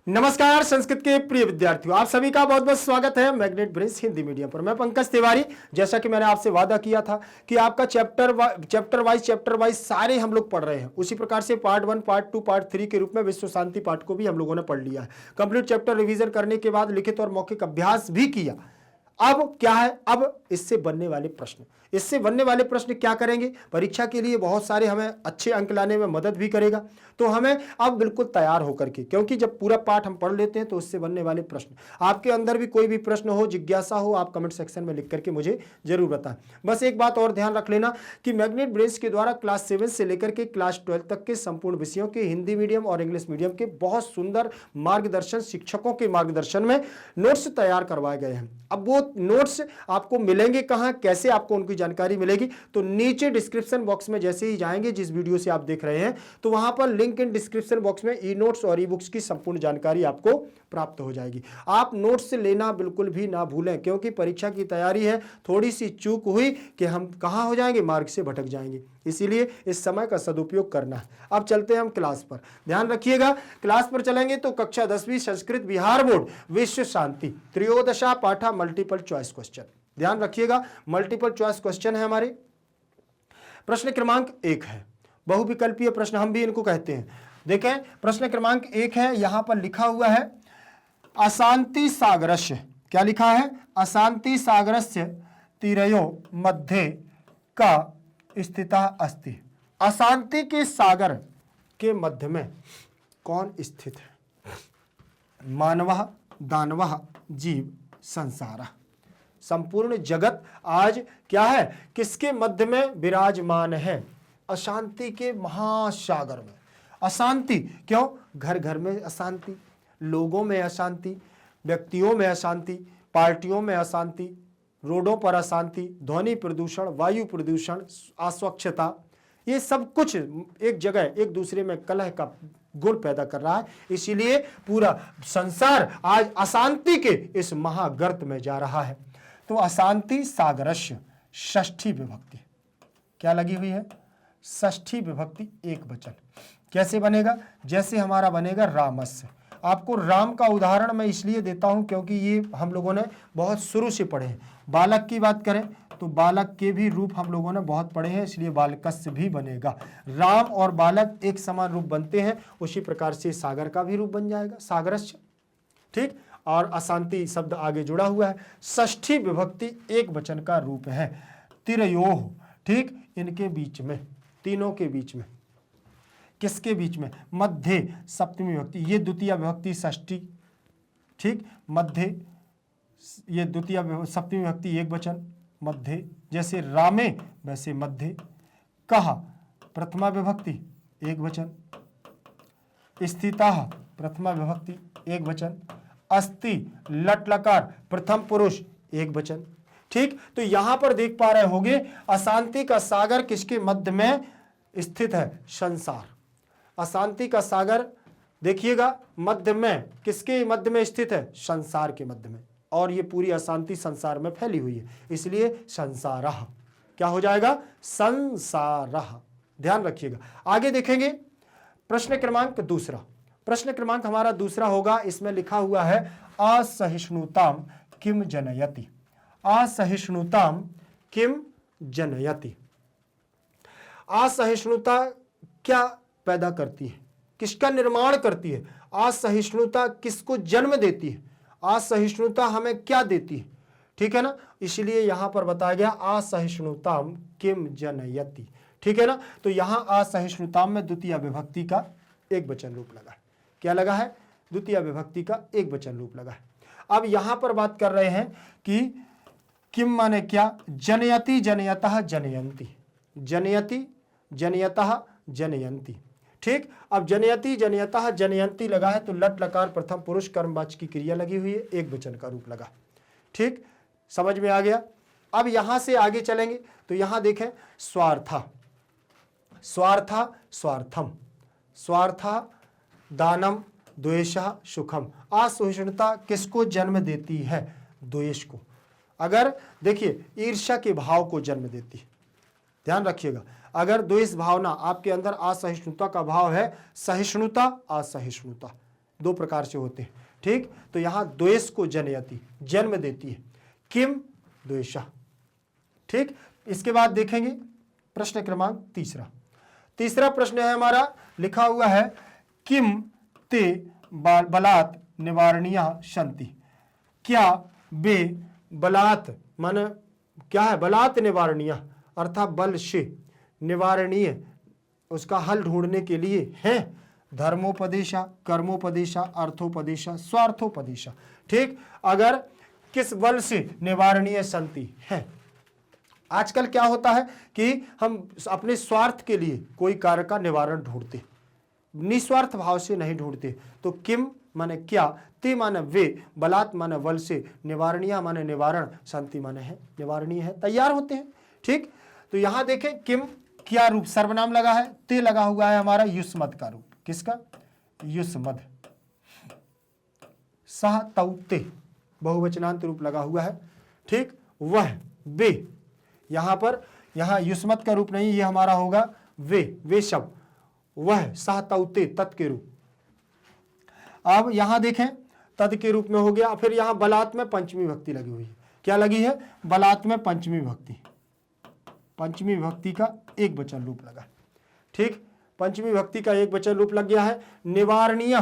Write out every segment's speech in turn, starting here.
नमस्कार संस्कृत के प्रिय विद्यार्थियों, आप सभी का बहुत बहुत स्वागत है मैग्नेट ब्रेन हिंदी मीडियम पर। मैं पंकज तिवारी। जैसा कि मैंने आपसे वादा किया था कि आपका चैप्टर वाइज सारे हम लोग पढ़ रहे हैं, उसी प्रकार से पार्ट 1, पार्ट 2, पार्ट 3 के रूप में विश्व शांति पाठ को भी हम लोगों ने पढ़ लिया है। कंप्लीट चैप्टर रिवीजन करने के बाद लिखित और मौखिक अभ्यास भी किया। अब क्या है, अब इससे बनने वाले प्रश्न क्या करेंगे, परीक्षा के लिए बहुत सारे हमें अच्छे अंक लाने में मदद भी करेगा। तो हमें अब बिल्कुल तैयार होकर के, क्योंकि जब पूरा पाठ हम पढ़ लेते हैं तो उससे बनने वाले प्रश्न, आपके अंदर भी कोई भी प्रश्न हो, जिज्ञासा हो, आप कमेंट सेक्शन में लिख करके मुझे जरूर बताएं। बस एक बात और ध्यान रख लेना कि मैग्नेट ब्रेन्स के द्वारा क्लास 7 से लेकर के क्लास 12 तक के संपूर्ण विषयों के हिंदी मीडियम और इंग्लिश मीडियम के बहुत सुंदर मार्गदर्शन, शिक्षकों के मार्गदर्शन में नोट्स तैयार करवाए गए हैं। अब वो नोट्स आपको मिलेंगे कहां, कैसे आपको उनकी जानकारी मिलेगी, तो नीचे डिस्क्रिप्शन बॉक्स में जैसे ही जाएंगे, जिस वीडियो से आप देख रहे हैं, तो वहां पर लिंक इन डिस्क्रिप्शन बॉक्स में ई नोट्स और ई बुक्स की संपूर्ण जानकारी आपको प्राप्त हो जाएगी। आप नोट्स लेना बिल्कुल भी ना भूलें, क्योंकि परीक्षा की तैयारी है, थोड़ी सी चूक हुई कि हम कहां हो जाएंगे, मार्ग से भटक जाएंगे। इसीलिए इस समय का सदुपयोग करना है। अब चलते हैं हम क्लास पर, ध्यान रखिएगा। क्लास पर चलेंगे तो कक्षा 10वीं संस्कृत बिहार बोर्ड विश्व शांति त्रयोदशा पाठा मल्टीपल चॉइस क्वेश्चन, ध्यान रखिएगा। मल्टीपल चॉइस क्वेश्चन है हमारे। प्रश्न क्रमांक 1 है, बहुविकल्पीय प्रश्न हम भी इनको कहते हैं। देखें, प्रश्न क्रमांक 1 है, यहां पर लिखा हुआ है अशांति सागरस्य। क्या लिखा है? अशांति सागरस्य तीरयो मध्य का स्थिता अस्ति। अशांति के सागर के मध्य में कौन स्थित है? मानवः दानवः जीव संसारः। संपूर्ण जगत आज क्या है, किसके मध्य में विराजमान है? अशांति के महासागर में। अशांति क्यों? घर घर में अशांति, लोगों में अशांति, व्यक्तियों में अशांति, पार्टियों में अशांति, रोडों पर अशांति, ध्वनि प्रदूषण, वायु प्रदूषण, अस्वच्छता, ये सब कुछ एक जगह एक दूसरे में कलह का गुण पैदा कर रहा है। इसीलिए पूरा संसार आज अशांति के इस महागर्त में जा रहा है। तो अशांति सागरस्य षष्ठी विभक्ति क्या लगी हुई है? षष्ठी विभक्ति एक वचन। कैसे बनेगा? जैसे हमारा बनेगा रामस्य। आपको राम का उदाहरण मैं इसलिए देता हूं क्योंकि ये हम लोगों ने बहुत शुरू से पढ़े हैं। बालक की बात करें तो बालक के भी रूप हम लोगों ने बहुत पढ़े हैं, इसलिए बालकस्य भी बनेगा। राम और बालक एक समान रूप बनते हैं, उसी प्रकार से सागर का भी रूप बन जाएगा, सागरस्य। ठीक, और अशांति शब्द आगे जुड़ा हुआ है। षष्ठी विभक्ति एक वचन का रूप है। तिरयोः, ठीक, इनके बीच में, तीनों के बीच में। किसके बीच में? मध्य सप्तमी विभक्ति, ये द्वितीय विभक्ति षष्ठी, ठीक, मध्य, ये द्वितीय सप्तमी विभक्ति एक वचन, मध्य, जैसे रामे वैसे मध्य। कहा प्रथमा विभक्ति एक वचन, स्थितः प्रथमा विभक्ति एक वचन, अस्ति लट लकार प्रथम पुरुष एक वचन। ठीक, तो यहां पर देख पा रहे होंगे अशांति का सागर किसके मध्य में स्थित है? संसार। अशांति का सागर देखिएगा मध्य में, किसके मध्य में स्थित है? संसार के मध्य में। और ये पूरी अशांति संसार में फैली हुई है, इसलिए संसारः क्या हो जाएगा? संसारः। ध्यान रखिएगा। आगे देखेंगे प्रश्न क्रमांक दूसरा। प्रश्न क्रमांक हमारा दूसरा होगा, इसमें लिखा हुआ है असहिष्णुताम किम जनयति। असहिष्णुताम किम जनयति। असहिष्णुता क्या पैदा करती है, किसका निर्माण करती है? असहिष्णुता किसको जन्म देती है? असहिष्णुता हमें क्या देती है? ठीक है ना, इसलिए यहां पर बताया गया असहिष्णुताम किम जनयति। ठीक है ना, तो यहां असहिष्णुताम में द्वितीय विभक्ति का एक वचन रूप लगा है। क्या लगा है? द्वितीय विभक्ति का एक वचन रूप लगा है। अब यहां पर बात कर रहे हैं कि किम माने क्या? जनयति जनयतः जनयंती, जनयति जनयतः जनयंती। ठीक, अब जनयति जनयतः जनयंती लगा है तो लट लकार प्रथम पुरुष कर्मवाची की क्रिया लगी हुई है, एक वचन का रूप लगा। ठीक, समझ में आ गया। अब यहां से आगे चलेंगे तो यहां देखें स्वार्था, स्वार्था स्वार्थम, स्वार्था दानम द्वेषः सुखम। असहिष्णुता किसको जन्म देती है? द्वेष को। अगर देखिए ईर्ष्या के भाव को जन्म देती है, ध्यान रखिएगा। अगर द्वेष भावना आपके अंदर असहिष्णुता का भाव है, सहिष्णुता असहिष्णुता, दो प्रकार से होते हैं। ठीक, तो यहां द्वेष को जनयति, जन्म देती है, किम द्वेषा। ठीक, इसके बाद देखेंगे प्रश्न क्रमांक तीसरा प्रश्न है हमारा, लिखा हुआ है किम ते बलात् निवारणीय संति। क्या वे बलात् माने क्या है, बलात् निवारणीय अर्थात बल से निवारणीय, उसका हल ढूंढने के लिए है। धर्मोपदेशा, कर्मोपदेशा, अर्थोपदेशा, स्वार्थोपदेशा। ठीक, अगर किस बल से निवारणीय संति है। आजकल क्या होता है कि हम अपने स्वार्थ के लिए कोई कार्य का निवारण ढूंढते, निस्वार्थ भाव से नहीं ढूंढते। तो किम माने क्या, ते माने वे, बलात् माने बल से, निवारणीय माने निवारण, शांति माने है निवारणीय है, तैयार होते हैं। ठीक, तो यहां देखें किम क्या रूप सर्वनाम लगा है, ते लगा हुआ है हमारा युष्मद का रूप। किसका, युष्मद। सह तौते बहुवचनांत रूप लगा हुआ है। ठीक, वह, वे, यहां पर यहां युष्मद का रूप नहीं, ये हमारा होगा वे शब्द, वह सह तौते तत् के रूप। अब यहां देखें तद के रूप में हो गया। फिर यहां बलात् में पंचमी विभक्ति लगी हुई है। क्या लगी है, बलात् में पंचमी विभक्ति, पंचमी विभक्ति का एक वचन रूप लगा। ठीक, पंचमी विभक्ति का एक वचन रूप लग गया है। निवारणीय,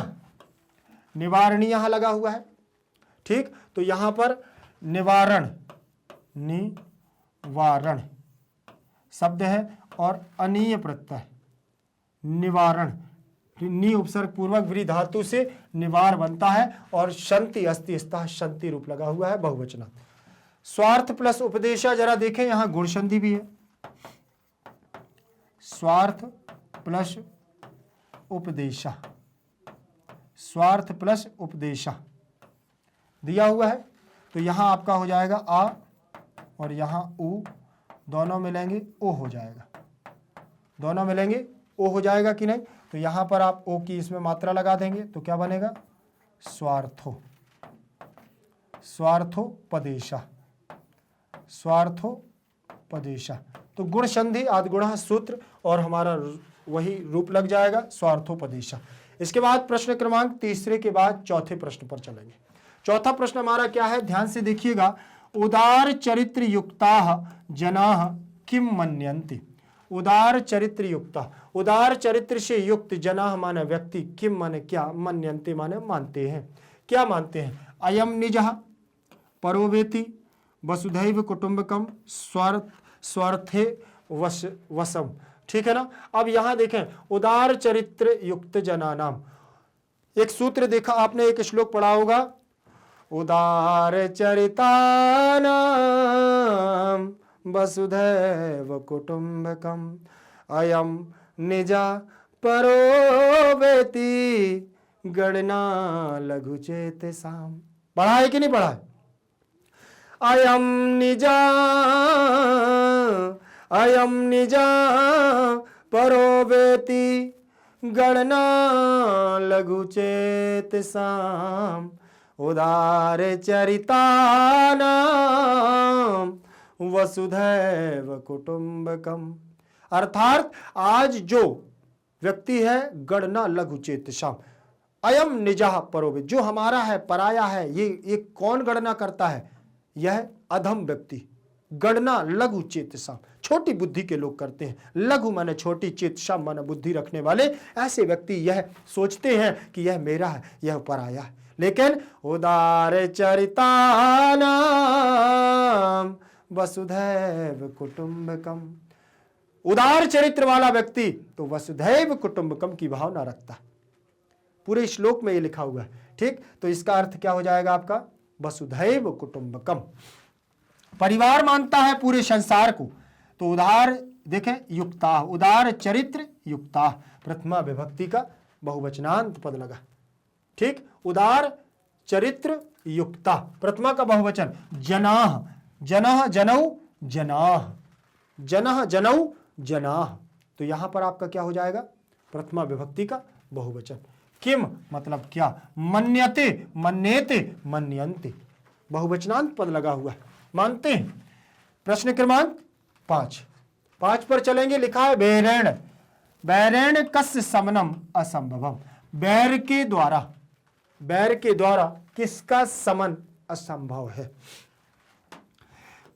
निवारणीय लगा हुआ है। ठीक, तो यहां पर निवारण, निवारण शब्द है और अनीय प्रत्यय, निवारण, नी उपसर्ग पूर्वक व्री धातु से निवार बनता है और शंति अस्ति स्था शंति रूप लगा हुआ है बहुवचन। स्वार्थ प्लस उपदेशा, जरा देखें यहां गुण संधि भी है। स्वार्थ प्लस उपदेशा, स्वार्थ प्लस उपदेशा दिया हुआ है। तो यहां आपका हो जाएगा आ और यहां उ, दोनों मिलेंगे ओ हो जाएगा, दोनों मिलेंगे ओ हो जाएगा कि नहीं। तो यहां पर आप ओ की इसमें मात्रा लगा देंगे तो क्या बनेगा, स्वार्थो, स्वार्थोपदेशा, स्वार्थोपदेशा। तो गुण संधि आदिगुणः सूत्र और हमारा वही रूप लग जाएगा, स्वार्थोपदेशा। इसके बाद प्रश्न क्रमांक तीसरे के बाद चौथे प्रश्न पर चलेंगे। चौथा प्रश्न हमारा क्या है, ध्यान से देखिएगा। उदार चरित्र युक्ताः जनाः किम मन्यन्ते। उदार चरित्र युक्ता, उदार चरित्र से युक्त जनाः माने व्यक्ति, किम माने क्या, मन्यन्ते माने मानते हैं। क्या मानते हैं, अयम निजः परोवेति वसुधैव कुटुंबकम स्वार्थे वसम। ठीक है ना। अब यहां देखें उदार चरित्र युक्त जनानाम, एक सूत्र देखा आपने, एक श्लोक पढ़ा होगा, उदार चरितानाम वसुधैव कुटुंबकम अयम निजा परोवेति गणना लघु चेतसाम। पढ़ा है कि नहीं पढ़ा है, अयम निजा परोवेति गणना लघु चेतसाम उदार चरितानाम वसुधैव कुटुंबकम। अर्थात आज जो व्यक्ति है गणना लघु चेतसाम, अयम निजाह परोवे, जो हमारा है पराया है, ये कौन गणना करता है, यह अधम व्यक्ति। गणना लघु चेतसाम, छोटी बुद्धि के लोग करते हैं। लघु माने छोटी, चेतसाम माने बुद्धि रखने वाले। ऐसे व्यक्ति यह सोचते हैं कि यह मेरा है, यह पराया है। लेकिन उदार चरितानाम वसुधैव कुटुंबकम, उदार चरित्र वाला व्यक्ति तो वसुधैव कुटुंबकम की भावना रखता है। पूरे श्लोक में ये लिखा हुआ है। ठीक, तो इसका अर्थ क्या हो जाएगा आपका, वसुधैव कुटुंबकम, परिवार मानता है पूरे संसार को। तो उदार देखें युक्ता, उदार चरित्र युक्ता, प्रथमा विभक्ति का बहुवचनांत पद लगा। ठीक, उदार चरित्र युक्ता, प्रथमा का बहुवचन, जनाह, जनः जनौ जनाह, जनः जनौ जनाह। तो यहां पर आपका क्या हो जाएगा, प्रथमा विभक्ति का बहुवचन। किम मतलब क्या, मन्यते मन्येते मन्यन्ते, बहुवचनांत पद लगा हुआ है, मानते हैं। प्रश्न क्रमांक 5 पर चलेंगे। लिखा है बैरेण, बैरेण कस्य समनम असंभवम, बैर के द्वारा, बैर के द्वारा किसका समन असंभव है?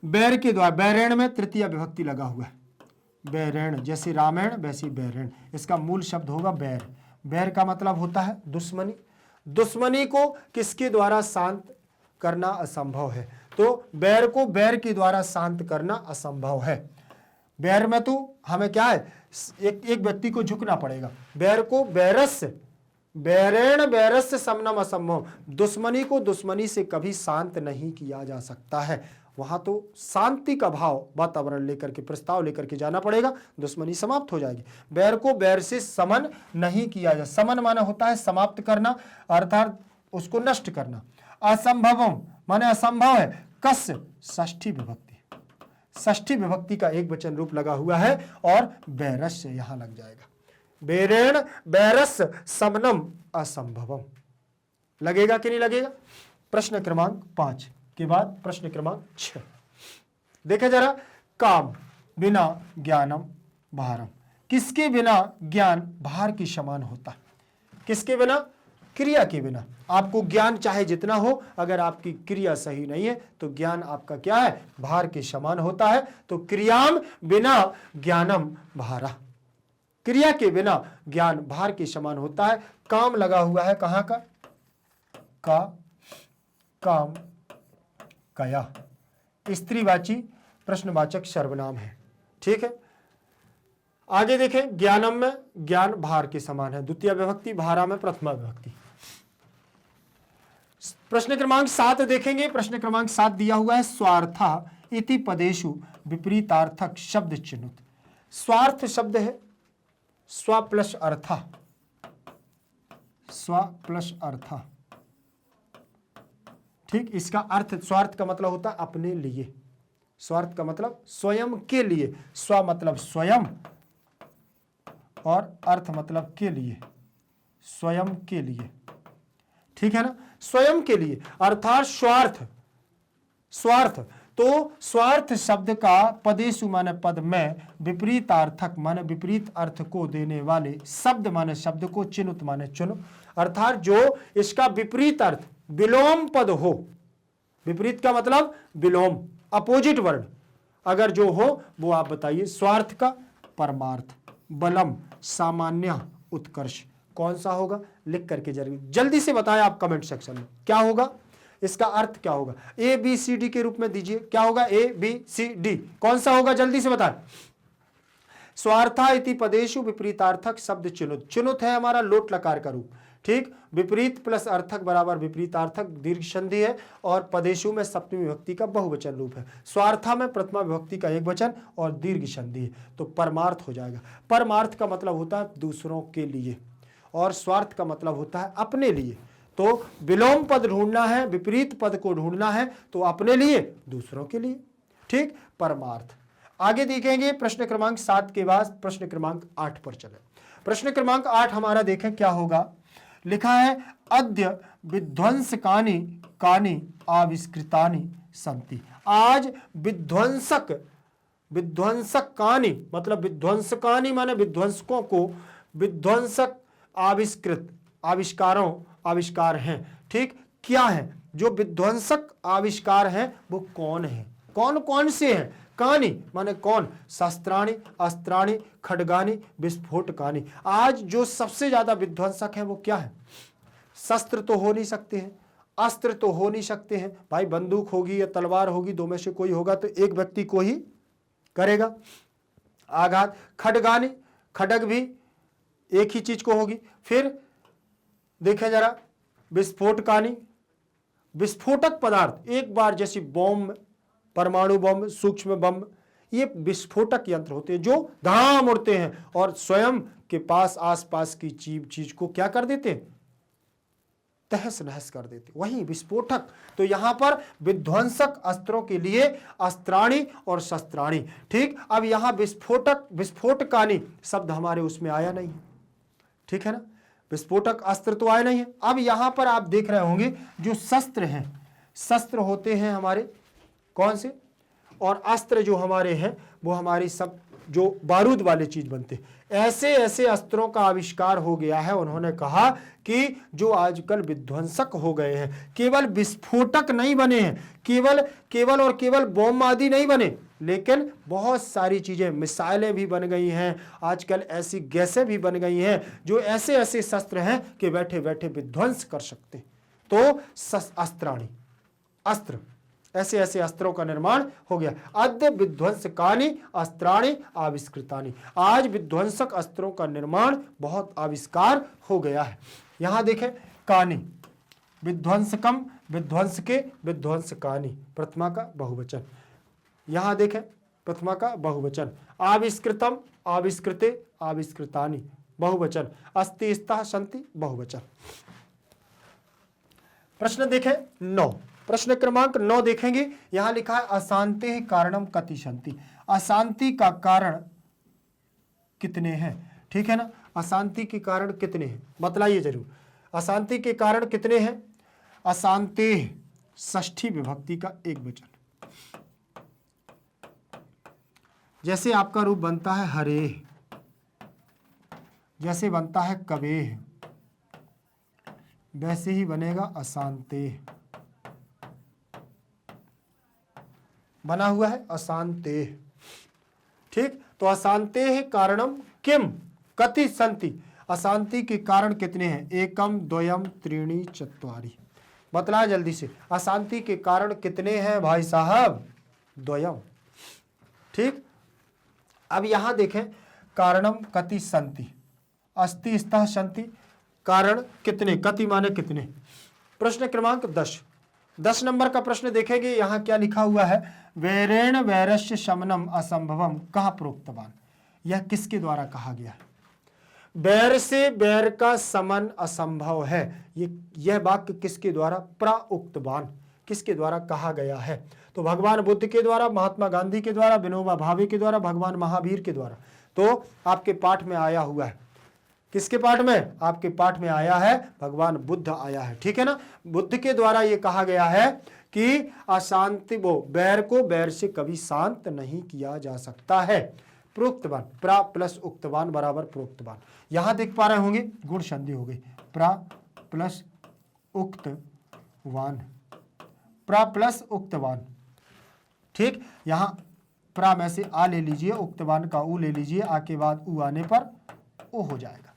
बैर के द्वारा, बैरेण में तृतीय विभक्ति लगा हुआ है, बैरेण, जैसे रामायण वैसी बैरेण, इसका मूल शब्द होगा बैर। बैर का मतलब होता है दुश्मनी। दुश्मनी को किसके द्वारा शांत करना असंभव है? तो बैर को बैर के द्वारा शांत करना असंभव है। बैर में तो हमें क्या है, एक व्यक्ति को झुकना पड़ेगा। बैर को बैरस्य, बैरेण बैरस्य समनम असंभव, दुश्मनी को दुश्मनी से कभी शांत नहीं किया जा सकता है। वहां तो शांति का भाव, वातावरण लेकर के, प्रस्ताव लेकर के जाना पड़ेगा, दुश्मनी समाप्त हो जाएगी। बैर को बैर से समन नहीं किया जा, समन माने होता है समाप्त करना, अर्थात उसको नष्ट करना। असंभवम माने असंभव है, कस्य षष्ठी विभक्ति, षष्ठी विभक्ति का एक वचन रूप लगा हुआ है और बैरस्य यहां लग जाएगा। बैरेण बैरस्य समनम असंभवम लगेगा कि नहीं लगेगा? प्रश्न क्रमांक 5 के बाद प्रश्न क्रमांक 6 देखे जरा। काम बिना ज्ञानम भारम, किसके बिना ज्ञान भार के समान होता है? किसके बिना? क्रिया के बिना। आपको ज्ञान चाहे जितना हो, अगर आपकी क्रिया सही नहीं है तो ज्ञान आपका क्या है? भार के समान होता है। तो क्रियाम बिना ज्ञानम भारा, क्रिया के बिना ज्ञान भार के समान होता है। काम लगा हुआ है कहां का? काम कया, स्त्रीवाची प्रश्नवाचक सर्वनाम है। ठीक है, आगे देखें। ज्ञानम में ज्ञान भार के समान है, द्वितीय विभक्ति, भारा में प्रथमा विभक्ति। प्रश्न क्रमांक 7 देखेंगे। प्रश्न क्रमांक 7 दिया हुआ है, स्वार्था इति पदेषु विपरीतार्थक शब्द चिन्हित। स्वार्थ शब्द है स्व प्लस अर्था, स्व प्लस अर्था। ठीक, इसका अर्थ, स्वार्थ का मतलब होता है अपने लिए, स्वार्थ का मतलब स्वयं के लिए, स्व मतलब स्वयं और अर्थ मतलब के लिए, स्वयं के लिए। ठीक है ना, स्वयं के लिए अर्थात स्वार्थ। स्वार्थ, तो स्वार्थ शब्द का पदेशु माने पद में, विपरीतार्थक माने विपरीत अर्थ को देने वाले, शब्द माने शब्द को, चिन्हित माने चुन, अर्थात जो इसका विपरीत अर्थ विलोम पद हो। विपरीत का मतलब विलोम, अपोजिट वर्ड अगर जो हो वो आप बताइए। स्वार्थ का परमार्थ, बलम, सामान्य, उत्कर्ष, कौन सा होगा? लिख करके जल्दी से बताएं आप कमेंट सेक्शन में, क्या होगा इसका अर्थ? क्या होगा? ए बी सी डी के रूप में दीजिए, क्या होगा? ए बी सी डी, कौन सा होगा? जल्दी से बताएं। स्वार्था इति पदेशु विपरीतार्थक शब्द चिनुत। चिनुत है हमारा लोट लकार का रूप। ठीक, विपरीत प्लस अर्थक बराबर विपरीतार्थक, दीर्घ संधि है, और पदेशु में सप्तमी विभक्ति का बहुवचन रूप है। स्वार्था में प्रथमा विभक्ति का एक वचन और दीर्घ संधि है, तो परमार्थ हो जाएगा। परमार्थ का मतलब होता है दूसरों के लिए, और स्वार्थ का मतलब होता है अपने लिए। तो विलोम पद ढूंढना है, विपरीत पद को ढूंढना है, तो अपने लिए, दूसरों के लिए। ठीक, परमार्थ। आगे देखेंगे प्रश्न क्रमांक 7 के बाद प्रश्न क्रमांक 8 पर चले। प्रश्न क्रमांक 8 हमारा देखें क्या होगा। लिखा है, अद्य विध्वंसकानि कानि आविष्कृतानि सन्ति। आज विध्वंसक, विध्वंसकानि मतलब विध्वंसकानि माने विध्वंसकों को, विध्वंसक आविष्कृत, आविष्कारों, आविष्कार हैं। ठीक, क्या है जो विध्वंसक आविष्कार हैं? वो कौन है? कौन कौन से हैं? कानि माने कौन, शस्त्राणि, अस्त्राणि, खड्गानि, विस्फोटकानि। आज जो सबसे ज्यादा विध्वंसक हैं वो क्या है? शस्त्र तो हो नहीं सकते हैं, अस्त्र तो हो नहीं सकते हैं भाई, बंदूक होगी या तलवार होगी, दो में से कोई होगा तो एक व्यक्ति को ही करेगा आघात। खड्गानि, खड्ग भी एक ही चीज को होगी। फिर देखें जरा, विस्फोटकानि, विस्फोटक पदार्थ, एक बार जैसी बॉम्ब, परमाणु बम, सूक्ष्म बम, ये विस्फोटक यंत्र होते हैं जो धाम उड़ते हैं और स्वयं के पास आसपास की चीज को क्या कर देते हैं? तहस नहस कर देते, वही विस्फोटक। तो यहां पर विध्वंसक अस्त्रों के लिए अस्त्राणि और शस्त्राणि। ठीक, अब यहां विस्फोटक, विस्फोटकानि शब्द हमारे उसमें आया नहीं, ठीक है ना, विस्फोटक अस्त्र तो आया नहीं है। अब यहां पर आप देख रहे होंगे जो शस्त्र हैं, शस्त्र होते हैं हमारे कौन से, और अस्त्र जो हमारे हैं वो हमारी सब जो बारूद वाले चीज बनते, ऐसे ऐसे अस्त्रों का आविष्कार हो गया है। उन्होंने कहा कि जो आजकल विध्वंसक हो गए हैं, केवल विस्फोटक नहीं बने हैं, केवल बम आदि नहीं बने, लेकिन बहुत सारी चीजें, मिसाइलें भी बन गई हैं, आजकल ऐसी गैसें भी बन गई हैं जो ऐसे ऐसे शस्त्र हैं कि बैठे बैठे विध्वंस कर सकते हैं। तो अस्त्र, ऐसे ऐसे अस्त्रों का निर्माण हो गया। अद्य विध्वंसकानि अस्त्राणि आविष्कृतानि, आज विध्वंसक अस्त्रों का निर्माण बहुत आविष्कार हो गया है। यहां देखें, कानि, विध्वंसकम, विध्वंसके, विध्वंसकानि, प्रथमा का बहुवचन। यहां देखें, प्रथमा का बहुवचन। आविष्कृतम, आविष्कृते, आविष्कृतानि, बहुवचन। अस्ति, स्तः, सन्ति, बहुवचन। प्रश्न देखें 9, प्रश्न क्रमांक 9 देखेंगे। यहां लिखा है अशांति कारणम कति सन्ति, अशांति का कारण कितने हैं। ठीक है ना, अशांति के कारण कितने हैं, बतलाइए जरूर। अशांति के कारण कितने हैं। अशांति षष्ठी विभक्ति का एक वचन। जैसे आपका रूप बनता है हरे, जैसे बनता है कबे, वैसे ही बनेगा अशांते, बना हुआ है अशांते। ठीक, तो अशांते कारणम किम कति सन्ति, अशांति के कारण कितने हैं। एकम, द्वयम, त्रीणि, चत्वारि। बतलाए जल्दी से, अशांति के कारण कितने हैं भाई साहब। द्वयम। ठीक, अब यहां देखें, कारणम कति सन्ति, अस्ति, स्तः, सन्ति, कारण कितने, कति माने कितने। प्रश्न क्रमांक 10 नंबर का प्रश्न देखेंगे। यहां क्या लिखा हुआ है, वैरेण वैरस्य शमनम असंभवम कहा प्रोक्तवान, यह किसके द्वारा कहा गया है। बैर से बैर का समन असंभव है, यह वाक्य किसके द्वारा, प्राउक्तवान, किसके द्वारा कहा गया है। तो भगवान बुद्ध के द्वारा, महात्मा गांधी के द्वारा, विनोबा भावे के द्वारा, भगवान महावीर के द्वारा। तो आपके पाठ में आया हुआ है, किसके पाठ में, आपके पाठ में आया है, भगवान बुद्ध आया है। ठीक है ना, बुद्ध के द्वारा यह कहा गया है कि अशांति, वो बैर को बैर से कभी शांत नहीं किया जा सकता है। प्रोक्तवान, प्रा प्लस उक्तवान बराबर प्रोक्तवान। यहां देख पा रहे होंगे गुण संधि हो गई, प्रा प्लस उक्तवान, प्रा प्लस उक्तवान। ठीक, यहां प्रा में से आ ले लीजिए, उक्तवान का ऊ ले लीजिए, आ के बाद ऊ आने पर ओ हो जाएगा,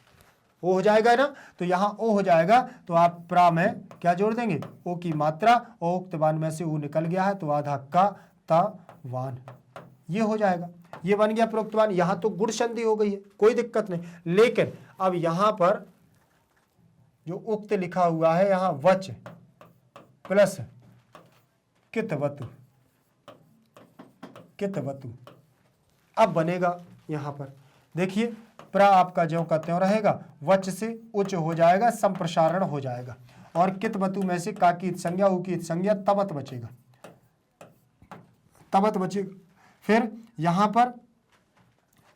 ओ हो जाएगा ना। तो यहां ओ हो जाएगा, तो आप प्रा में क्या जोड़ देंगे, ओ की मात्रा, ओ उक्तवान में से ऊ निकल गया है तो आधा का ता वान, ये हो जाएगा, ये बन गया प्रोक्तवान। यहां तो गुण संधि हो गई है, कोई दिक्कत नहीं। लेकिन अब यहां पर जो उक्त लिखा हुआ है, यहां वच प्लस कितवतु, कितवतु, अब बनेगा यहां पर देखिए, प्रा आपका ज्यों का त्यों रहेगा, वच से उच्च हो जाएगा, संप्रसारण हो जाएगा, और कितवतु में से का की संज्ञा, उ की संज्ञा, तबत बचेगा, तबत बचेगा। फिर यहां पर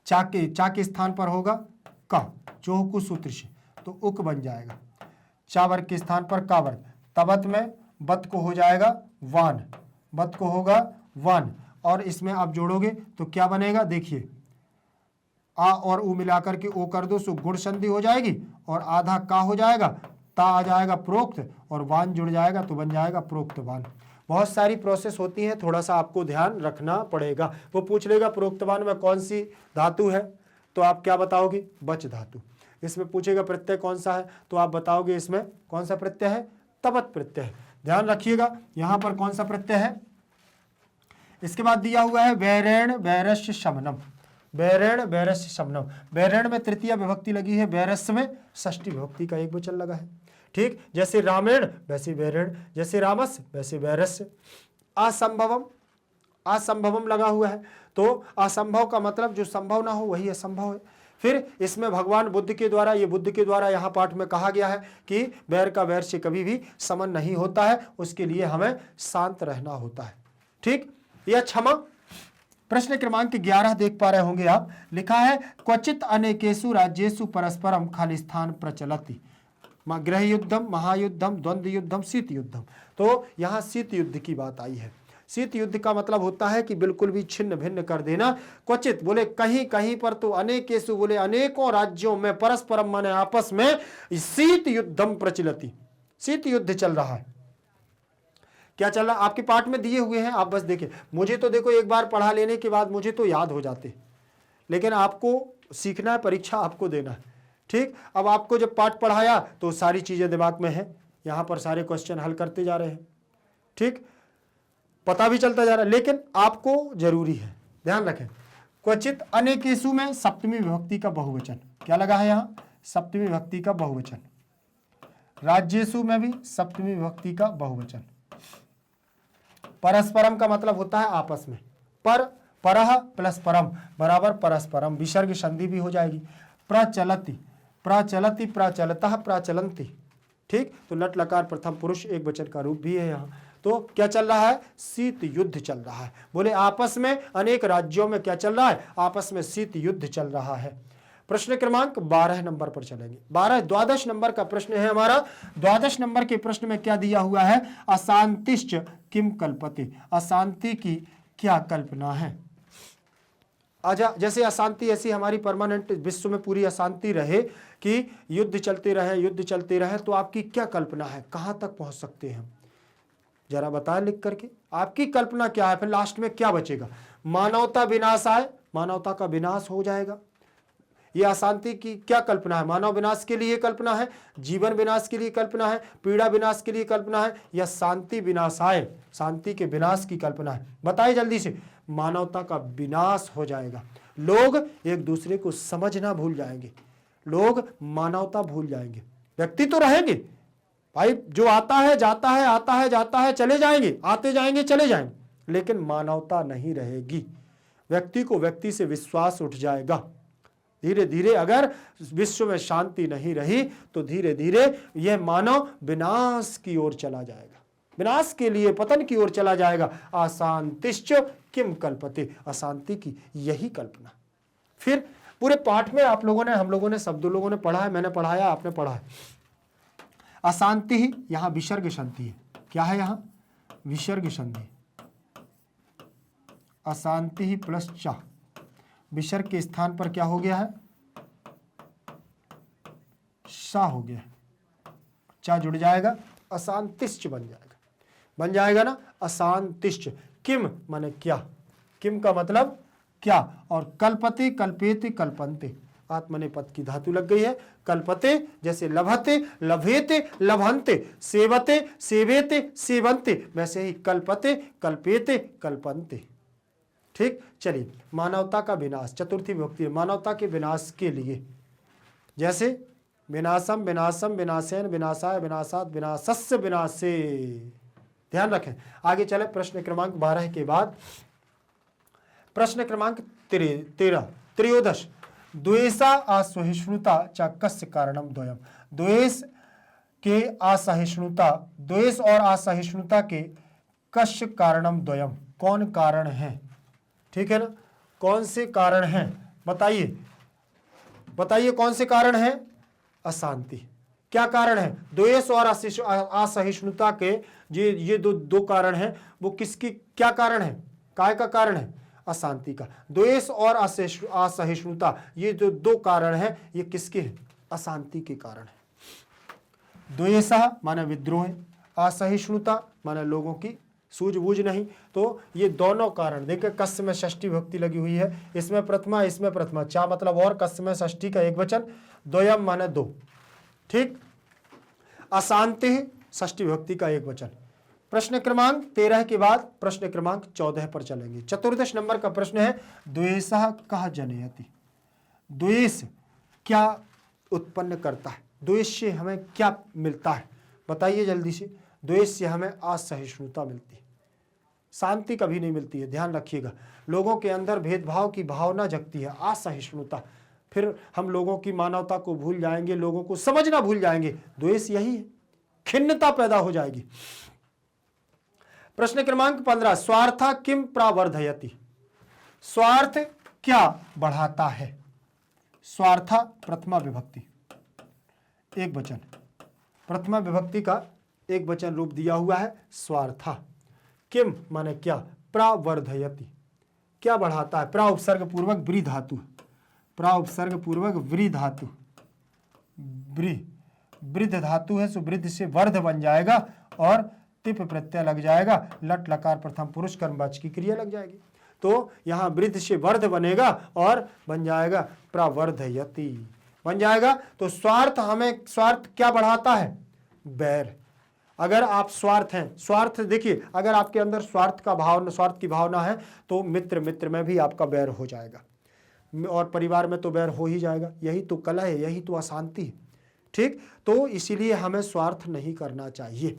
चा के स्थान पर होगा का, चोहकु सूत्र से, तो उक बन जाएगा। चावर के स्थान पर कावर, तबत में बत को हो जाएगा वान, बत को होगा वान, और इसमें आप जोड़ोगे तो क्या बनेगा, देखिए आ और उ मिलाकर के ओ कर दो, सो गुण संधि हो जाएगी, और आधा का हो जाएगा, ता आ जाएगा प्रोक्त, और वान जुड़ जाएगा तो बन जाएगा प्रोक्तवान। बहुत सारी प्रोसेस होती है, थोड़ा सा आपको ध्यान रखना पड़ेगा। वो पूछ लेगा प्रोक्तवान में कौन सी धातु है, तो आप क्या बताओगे, बच धातु। इसमें पूछेगा प्रत्यय कौन सा है, तो आप बताओगे इसमें कौन सा प्रत्यय है, तबत प्रत्यय है। ध्यान रखिएगा यहां पर कौन सा प्रत्यय है। इसके बाद दिया हुआ है वैरेण वैरस्य शमनम, वैरेण वैरस्य शमनम, वैरेण में तृतीय विभक्ति लगी है, वैरस्य में षष्ठी विभक्ति का एक वचन लगा है। ठीक, जैसे रामेण वैसे वैरेण, जैसे रामस्य वैसे वैरस्य। असंभवम, असंभवम लगा हुआ है, तो असंभव का मतलब जो संभव ना हो वही असंभव है। फिर इसमें भगवान बुद्ध के द्वारा, ये बुद्ध के द्वारा यहाँ पाठ में कहा गया है कि वैर का वैर से कभी भी समन नहीं होता है, उसके लिए हमें शांत रहना होता है। ठीक, यह क्षमा। प्रश्न क्रमांक 11 देख पा रहे होंगे आप, लिखा है क्वचित अनेकेषु राज्येषु परस्परम खालिस्थान प्रचलति, गृह युद्धम, महायुद्धम, द्वंद्व युद्धम, शीत युद्धम। तो यहाँ शीत युद्ध की बात आई है। शीत युद्ध का मतलब होता है कि बिल्कुल भी छिन्न भिन्न कर देना। क्वचित बोले कहीं कहीं पर तो अनेकेषु बोले अनेकों राज्यों में परस्परम माने आपस में शीत युद्धम प्रचलति, शीत युद्ध चल रहा है। क्या चल रहा है आपके पाठ में दिए हुए हैं, आप बस देखिए। मुझे तो देखो एक बार पढ़ा लेने के बाद मुझे तो याद हो जाते, लेकिन आपको सीखना है, परीक्षा आपको देना है। ठीक, अब आपको जब पाठ पढ़ाया तो सारी चीजें दिमाग में है, यहां पर सारे क्वेश्चन हल करते जा रहे हैं। ठीक, पता भी चलता जा रहा है, लेकिन आपको जरूरी है ध्यान रखें। क्वचित अनेकेषु में सप्तमी विभक्ति का बहुवचन, क्या लगा है यहां, सप्तमी विभक्ति का बहुवचन। राज्येषु में भी सप्तमी विभक्ति का बहुवचन। परस्परम का मतलब होता है आपस में, पर परह प्लस परम बराबर परस्परम, विसर्ग संधि भी हो जाएगी। प्रचलति, प्रचलति, प्रचलतः, प्रचलन्ति। ठीक, तो लट लकार प्रथम पुरुष एक वचन का रूप भी है यहाँ। तो क्या चल रहा है, शीत युद्ध चल रहा है। बोले आपस में अनेक राज्यों में क्या चल रहा है, आपस में शीत युद्ध चल रहा है। प्रश्न क्रमांक 12 नंबर पर चलेंगे। 12 नंबर का प्रश्न है हमारा। 12 नंबर के प्रश्न में क्या दिया हुआ है, अशांतिश्च किम कल्पते, अशांति की क्या कल्पना है। आजा, जैसे अशांति ऐसी हमारी परमानेंट विश्व में पूरी अशांति रहे कि युद्ध चलते रहे, युद्ध चलते रहे, तो आपकी क्या कल्पना है, कहां तक पहुंच सकते हैं, जरा बताएं लिख करके आपकी कल्पना क्या है। फिर लास्ट में क्या बचेगा, मानवता विनाश आए, मानवता का विनाश हो जाएगा। ये अशांति की क्या कल्पना है, मानव विनाश के लिए कल्पना है, जीवन विनाश के लिए कल्पना है, पीड़ा विनाश के लिए कल्पना है, या शांति विनाश आए, शांति के विनाश की कल्पना है। बताइए जल्दी से। मानवता का विनाश हो जाएगा, लोग एक दूसरे को समझना भूल जाएंगे, लोग मानवता भूल जाएंगे। व्यक्ति तो रहेंगे भाई, जो आता है जाता है, आता है जाता है, चले जाएंगे, आते जाएंगे चले जाएंगे, लेकिन मानवता नहीं रहेगी। व्यक्ति को व्यक्ति से विश्वास उठ जाएगा। धीरे धीरे अगर विश्व में शांति नहीं रही तो धीरे धीरे यह मानव विनाश की ओर चला जाएगा, विनाश के लिए पतन की ओर चला जाएगा। अशांतिश्च किम कल्पते, अशांति की यही कल्पना। फिर पूरे पाठ में आप लोगों ने, हम लोगों ने, सब लोगों ने पढ़ा है, मैंने पढ़ाया, आपने पढ़ा है। अशांति ही यहां विसर्ग संधि है, क्या है यहां, विसर्ग संधि। अशांति ही प्लस चा, विसर्ग के स्थान पर क्या हो गया है, सा हो गया, चा जुड़ जाएगा, अशांतिश्च बन जाएगा, बन जाएगा ना, अशांतिश्च। किम माने क्या, किम का मतलब क्या, और कल्पते, कल्पेते, कल्पन्ते, आत्मनेपद की धातु लग गई है। कल्पते जैसे लभते, लभेते, लभन्ते, सेवते, सेवेते, सेवन्ते, वैसे ही कल्पते, कल्पेते, कल्पन्ते। ठीक, चलिए। मानवता का विनाश, चतुर्थी विभक्ति, मानवता के विनाश के लिए, जैसे विनाशम, विनाशम, विनाशेन, विनाशाय, विनाशात, विनाशस्य, विनाशे। ध्यान रखें। आगे चले प्रश्न क्रमांक 12 के बाद प्रश्न क्रमांक 13, त्रयोदश। द्वेषा असहिष्णुता च कस्य कारणम द्वयम, द्वेष के असहिष्णुता, द्वेष और असहिष्णुता के कस्य कारणम द्वयम, कौन कारण है। ठीक है ना, कौन से कारण हैं बताइए, बताइए कौन से कारण हैं। अशांति, क्या कारण है, द्वेष और असहिष्णुता के ये दो कारण हैं। वो किसकी क्या कारण है, काय का कारण है, अशांति का। द्वेष और असहिष्णुता ये जो दो कारण हैं, ये किसके हैं, अशांति के कारण है। द्वेष माने विद्रोह, असहिष्णुता माने लोगों की सूझबूझ नहीं। तो ये दोनों कारण देखिए, कस्य में षष्ठी विभक्ति लगी हुई है, इसमें प्रथमा, इसमें प्रथमा, चा मतलब और, कस्य में षष्ठी का एक वचन, द्वयम माने दो। ठीक, अशांति षष्ठी विभक्ति का एक वचन। प्रश्न क्रमांक 13 के बाद प्रश्न क्रमांक 14 पर चलेंगे। 14 नंबर का प्रश्न है, द्वेषः कः जनयति, द्वेष क्या उत्पन्न करता है, द्वेष से हमें क्या मिलता है, बताइए जल्दी से। द्वेष से हमें असहिष्णुता मिलती है, शांति कभी नहीं मिलती है, ध्यान रखिएगा। लोगों के अंदर भेदभाव की भावना जगती है, असहिष्णुता, फिर हम लोगों की मानवता को भूल जाएंगे, लोगों को समझना भूल जाएंगे। द्वेष यही है, खिन्नता पैदा हो जाएगी। प्रश्न क्रमांक 15, स्वार्था किम प्रावर्धयति, स्वार्थ क्या बढ़ाता है। स्वार्था प्रथमा विभक्ति एक वचन, प्रथमा विभक्ति का एक वचन रूप दिया हुआ है, स्वार्था किम माने क्या, प्रावर्धयति क्या बढ़ाता है, प्रा उपसर्ग पूर्वक व्री धातु, प्रा उपसर्ग पूर्वक व्री धातु, वृद्ध धातु है सो वृद्ध से वर्ध बन जाएगा और तिप प्रत्यय लग जाएगा, लट लकार प्रथम पुरुष कर्मवाचक की क्रिया लग जाएगी। तो यहाँ वृद्ध से वर्ध बनेगा और बन जाएगा प्रवर्धयति बन जाएगा। तो स्वार्थ, हमें स्वार्थ क्या बढ़ाता है, बैर। अगर आप स्वार्थ हैं, स्वार्थ देखिए, अगर आपके अंदर स्वार्थ की भावना है तो मित्र में भी आपका बैर हो जाएगा और परिवार में तो बैर हो ही जाएगा। यही तो कलह है, यही तो अशांति है। ठीक, तो इसीलिए हमें स्वार्थ नहीं करना चाहिए,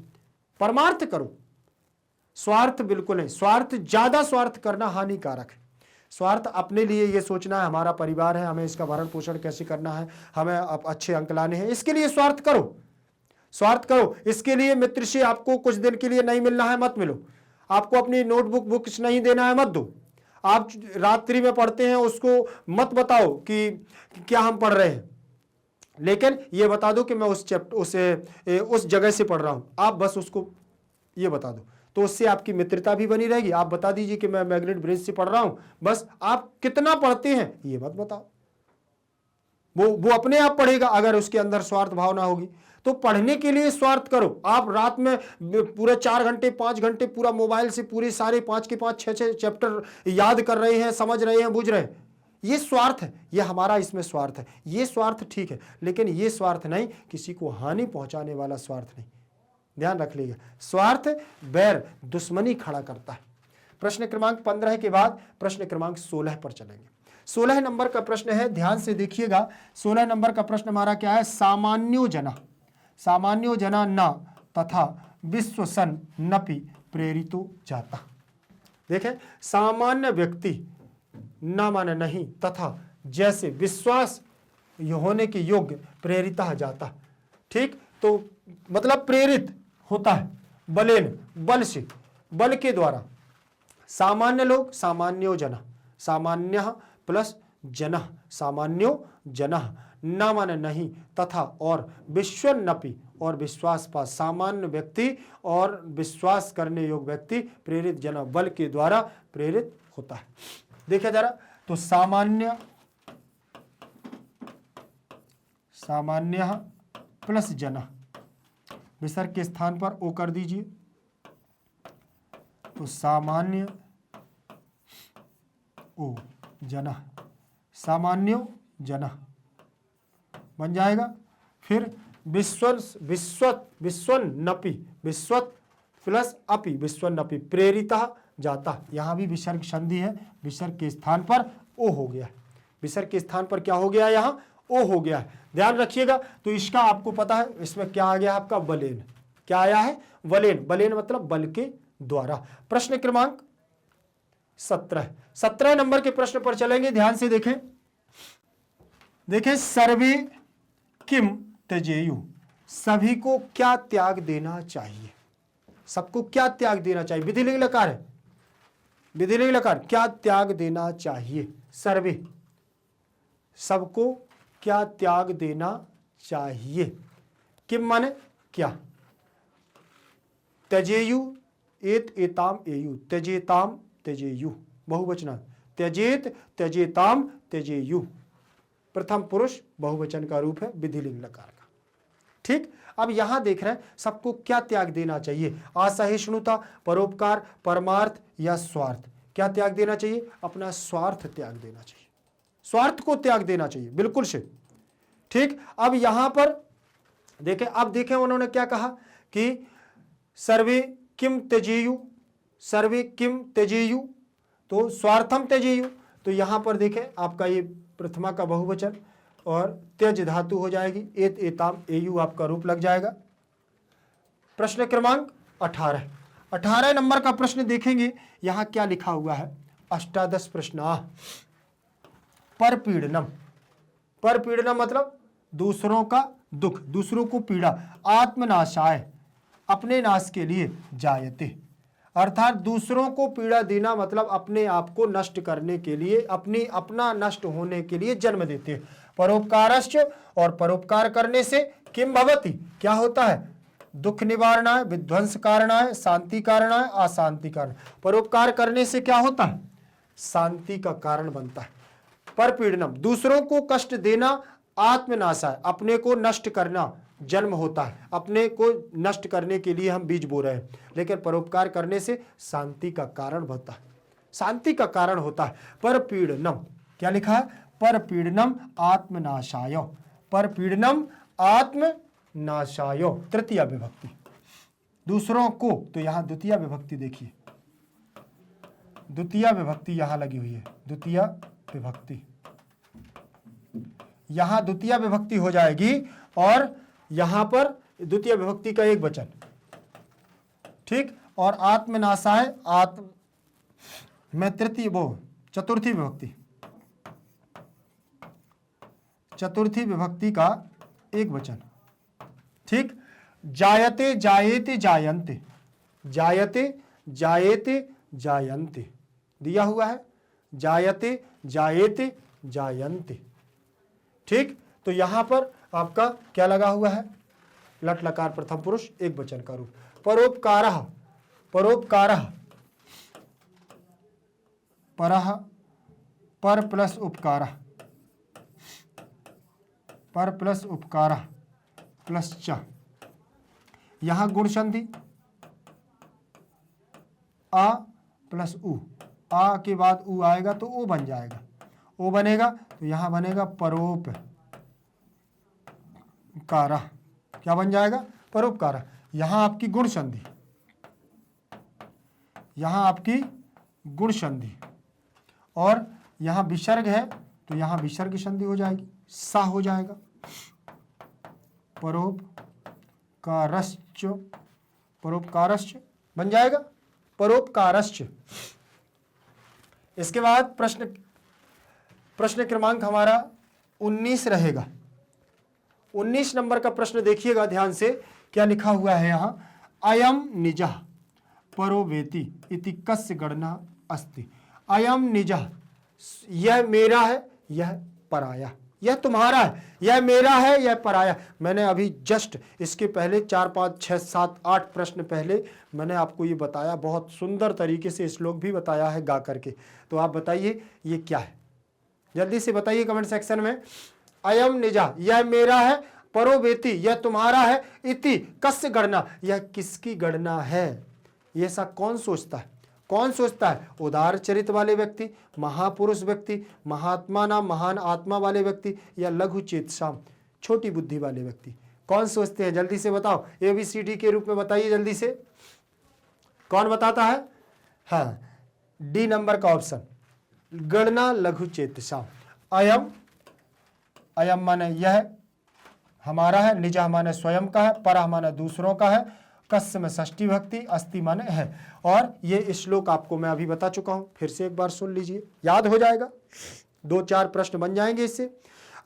परमार्थ करो, स्वार्थ बिल्कुल नहीं। स्वार्थ, ज्यादा स्वार्थ करना हानिकारक है। स्वार्थ अपने लिए ये सोचना है हमारा परिवार है, हमें इसका भरण पोषण कैसे करना है, हमें अच्छे अंक लाने हैं, इसके लिए स्वार्थ करो, स्वार्थ करो। इसके लिए मित्र से आपको कुछ दिन के लिए नहीं मिलना है, मत मिलो। आपको अपनी नोटबुक बुक्स नहीं देना है, मत दो। आप रात्रि में पढ़ते हैं उसको मत बताओ कि क्या हम पढ़ रहे हैं, लेकिन ये बता दो कि मैं उस जगह से पढ़ रहा हूं। आप बस उसको ये बता दो, तो उससे आपकी मित्रता भी बनी रहेगी। आप बता दीजिए कि मैं मैग्नेट ब्रिज से पढ़ रहा हूं, बस आप कितना पढ़ते हैं ये मत बताओ, वो अपने आप पढ़ेगा। अगर उसके अंदर स्वार्थ भावना होगी तो पढ़ने के लिए स्वार्थ करो। आप रात में पूरे 4 घंटे 5 घंटे पूरा मोबाइल से पूरे सारे 5 के 5 6 चैप्टर याद कर रहे हैं, समझ रहे हैं, बुझ रहे हैं, ये स्वार्थ है, ये हमारा इसमें स्वार्थ है। ये स्वार्थ ठीक है, लेकिन ये स्वार्थ नहीं, किसी को हानि पहुंचाने वाला स्वार्थ नहीं। ध्यान रख लीजिए, स्वार्थ बैर, दुश्मनी खड़ा करता है। प्रश्न क्रमांक 15 के बाद प्रश्न क्रमांक 16 पर चलेंगे। 16 नंबर का प्रश्न है, ध्यान से देखिएगा। 16 नंबर का प्रश्न हमारा क्या है, सामान्यो जना न तथा विश्वसन नपि प्रेरितो जाता। देखें, सामान्य व्यक्ति न माने नहीं, तथा जैसे विश्वास होने के योग्य प्रेरिता जाता। ठीक, तो मतलब प्रेरित होता है बलेन, बल से, बल के द्वारा। सामान्य लोग, सामान्यो जना, सामान्य प्लस जन, सामान्यो जन, न माने नहीं, तथा और विश्वन्नपि और विश्वास पास, सामान्य व्यक्ति और विश्वास करने योग्य व्यक्ति प्रेरित जन, बल के द्वारा प्रेरित होता है। देखिए जरा, तो सामान्य प्लस जन, विसर्ग के स्थान पर ओ कर दीजिए, तो सामान्य ओ जन, सामान्यो जन बन जाएगा। फिर विश्वन्नपि, विश्वत प्लस अपि, विश्वन्नपि प्रेरिता जाता। यहां भी विसर्ग संधि है, विसर्ग के स्थान पर ओ हो गया है। विसर्ग के स्थान पर क्या हो गया है, यहां ओ हो गया है, ध्यान रखिएगा। तो इसका आपको पता है, इसमें क्या आ गया आपका, बलेन। क्या आया है, बलेन। बलेन मतलब बल के द्वारा। प्रश्न क्रमांक 17 नंबर के प्रश्न पर चलेंगे, ध्यान से देखें। सर्वे किम त्यजेयु, सभी को क्या त्याग देना चाहिए, सबको क्या त्याग देना चाहिए। विधिलिंग लकार है, विधिलिंग लकार, क्या त्याग देना चाहिए। सर्वे, सबको क्या त्याग देना चाहिए। किम माने क्या, त्यजेयु, एत एताम एयु, त्यजेताम त्यजेयु, बहुवचन, त्यजेत त्यजेताम त्यजेयु, प्रथम पुरुष बहुवचन का रूप है विधिलिंग लकार का। ठीक, अब यहां देख रहे हैं सबको क्या त्याग देना चाहिए, असहिष्णुता, परोपकार, परमार्थ या स्वार्थ। क्या त्याग देना चाहिए, अपना स्वार्थ त्याग देना चाहिए, स्वार्थ को त्याग देना चाहिए, बिल्कुल से। ठीक, अब यहां पर देखें, अब देखें उन्होंने क्या कहा कि सर्वे किम त्यजेयु, सर्वे किम त्यजेयु, तो स्वार्थम त्यजेयु। तो यहां पर देखें आपका ये प्रथमा का बहुवचन और त्यज धातु हो जाएगी, एत एताम एयु आपका रूप लग जाएगा। प्रश्न क्रमांक 18 नंबर का प्रश्न देखेंगे, यहां क्या लिखा हुआ है। अष्टादश प्रश्न। परपीड़नम, परपीड़नम मतलब दूसरों का दुख, दूसरों को पीड़ा। आत्मनाशाय, अपने नाश के लिए। जायते, अर्थात दूसरों को पीड़ा देना मतलब अपने आप को नष्ट करने के लिए, अपना नष्ट होने के लिए जन्म देते हैं। परोपकारश्च, और परोपकार करने से किम भवति, क्या होता है, दुख निवारणाय, विध्वंस कारणाय, शांति कारणाय, अशांति कारण। परोपकार करने से क्या होता है? शांति का कारण बनता है। परपीड़नम, दूसरों को कष्ट देना, आत्मनाशाय, अपने को नष्ट करना जन्म होता है, अपने को नष्ट करने के लिए हम बीज बो रहे हैं, लेकिन परोपकार करने से शांति का कारण बनता है, शांति का कारण होता है। परपीड़नम, क्या लिखा है? परपीड़नम आत्मनाशाय, परपीड़नम आत्मनाशाय, तृतीया विभक्ति। दूसरों को, तो यहां द्वितीय विभक्ति देखिए, द्वितीय विभक्ति यहां लगी हुई है, द्वितीय विभक्ति, यहां द्वितीय विभक्ति हो जाएगी और यहां पर द्वितीय विभक्ति का एक वचन, ठीक। और आत्मनाशाय, में तृतीय, वो चतुर्थी विभक्ति, चतुर्थी विभक्ति का एक वचन, ठीक। जायते जायेते जायन्ते, जायते जायेते जायन्ते दिया हुआ है, जायते जायेते जायन्ते, ठीक। तो यहां पर आपका क्या लगा हुआ है? लट लकार प्रथम पुरुष एक वचन का रूप। परोपकारः, परोपकारः, परः, पर प्लस उपकारः, पर प्लस उपकारः प्लस च, यहां गुण संधि, आ प्लस उ, आ के बाद उ आएगा तो ओ बन जाएगा, ओ बनेगा तो यहां बनेगा परोपकारः, क्या बन जाएगा? परोपकारः। यहां आपकी गुण संधि, यहां आपकी गुण संधि, और यहां विसर्ग है तो यहां विसर्ग संधि हो जाएगी, सा हो जाएगा, परोपकारश्च, परोपकारश्च बन जाएगा, परोपकारश्च। इसके बाद प्रश्न क्रमांक हमारा 19 रहेगा। 19 नंबर का प्रश्न देखिएगा ध्यान से, क्या लिखा हुआ है यहां? अयम निजः परो वेति इति कस्य गणना अस्ति। अयम निजः, यह मेरा है, यह पराया, यह तुम्हारा है, यह मेरा है, यह पराया। मैंने अभी जस्ट इसके पहले 4, 5, 6, 7, 8 प्रश्न पहले मैंने आपको ये बताया, बहुत सुंदर तरीके से श्लोक भी बताया है गा करके। तो आप बताइए ये क्या है, जल्दी से बताइए कमेंट सेक्शन में। अयम निजा, यह मेरा है, परो वेति, यह तुम्हारा है, इति कस्य गणना, यह किसकी गणना है? ये ऐसा कौन सोचता है? कौन सोचता है? उदार चरित्र वाले व्यक्ति, महापुरुष व्यक्ति, महात्मा नाम महान आत्मा वाले व्यक्ति, या लघु चेतसाम छोटी बुद्धि वाले व्यक्ति? कौन सोचते हैं? जल्दी से बताओ, ABCD के रूप में बताइए जल्दी से, कौन बताता है? हाँ, डी नंबर का ऑप्शन, गणना लघु चेतसाम। अयम, अयम माने यह हमारा है, निजा माने स्वयं का है, पर माने दूसरों का है, कस्य में षष्ठी भक्ति, अस्ति माने है। और ये श्लोक आपको मैं अभी बता चुका हूं, फिर से एक बार सुन लीजिए, याद हो जाएगा, 2-4 प्रश्न बन जाएंगे इससे।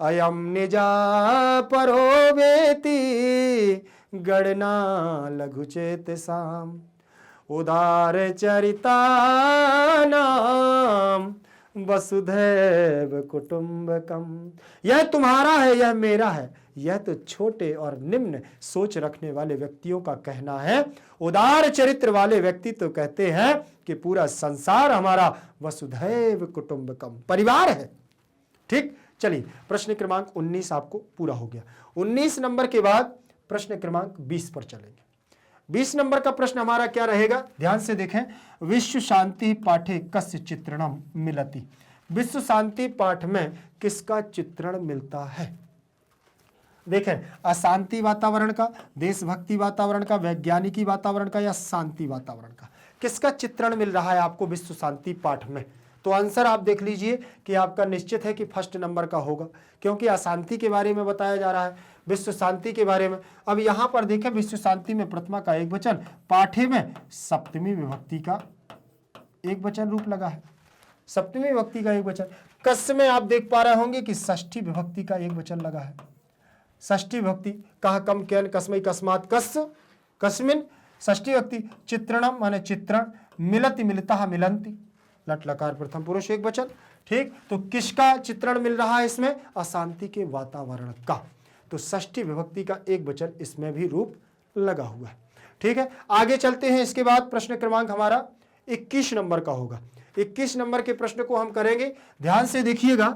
अयम निजा परो वेति गणना लघु चेतसाम उदार चरिता नाम वसुधैव कुटुंबकम। यह तुम्हारा है, यह मेरा है, यह तो छोटे और निम्न सोच रखने वाले व्यक्तियों का कहना है। उदार चरित्र वाले व्यक्ति तो कहते हैं कि पूरा संसार हमारा वसुधैव कुटुंबकम, परिवार है। ठीक, चलिए प्रश्न क्रमांक 19 आपको पूरा हो गया। 19 नंबर के बाद प्रश्न क्रमांक 20 पर चलेंगे। 20 नंबर का प्रश्न हमारा क्या रहेगा, ध्यान से देखें। विश्व शांति पाठे कस्य चित्रणम मिलति। विश्व शांति पाठ में किसका चित्रण मिलता है? देखें, अशांति वातावरण का, देशभक्ति वातावरण का, वैज्ञानिकी वातावरण का, या शांति वातावरण का, किसका चित्रण मिल रहा है आपको विश्व शांति पाठ में? तो आंसर आप देख लीजिए कि आपका निश्चित है कि फर्स्ट नंबर का होगा, क्योंकि अशांति के बारे में बताया जा रहा है, विश्व शांति के बारे में। अब यहां पर देखें, विश्व शांति में प्रथमा का एक वचन, पाठे में सप्तमी विभक्ति का एक वचन रूप लगा है, सप्तमी विभक्ति का एक वचन। कस्य में आप देख पा रहे होंगे कि षष्ठी विभक्ति का एक वचन लगा है। षष्ठी विभक्ति, कहा, कम, कैन, कस्मै, कस्मात्, कस्य, कस्मिन, षष्ठी विभक्ति। चित्रणम माने चित्रण, मिलति, मिलता, मिलंति, लट लकार प्रथम पुरुष एक वचन। ठीक, तो किसका चित्रण मिल रहा है इसमें? अशांति के वातावरण का। तो षष्ठी विभक्ति का एक वचन इसमें भी रूप लगा हुआ है। ठीक है, आगे चलते हैं। इसके बाद प्रश्न क्रमांक हमारा 21 नंबर का होगा। 21 नंबर के प्रश्न को हम करेंगे, ध्यान से देखिएगा।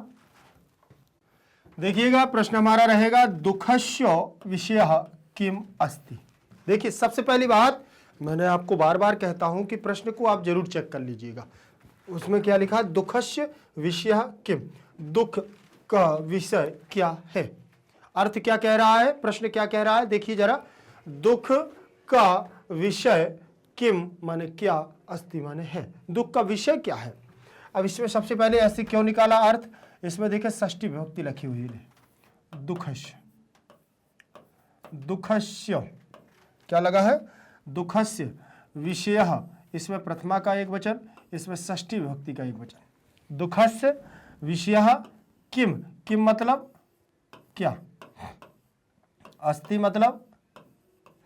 प्रश्न हमारा रहेगा दुःखस्य विषयः किम अस्ति। देखिए, सबसे पहली बात, मैंने आपको बार बार कहता हूं कि प्रश्न को आप जरूर चेक कर लीजिएगा। उसमें क्या लिखा, दुःखस्य विषयः किम, दुख का विषय क्या है। अर्थ क्या कह रहा है, प्रश्न क्या कह रहा है, देखिए जरा। दुख का विषय किम माने क्या, अस्ति माने है, दुख का विषय क्या है। अब इसमें सबसे पहले ऐसे क्यों निकाला अर्थ, इसमें देखिए षष्ठी विभक्ति लिखी हुई है, दुःखस्य। दुःखस्य क्या लगा है, दुःखस्य विषयः, इसमें प्रथमा का एक वचन, इसमें षष्ठी विभक्ति का एक वचन। दुःखस्य विषयः किम, किम मतलब क्या, अस्ति मतलब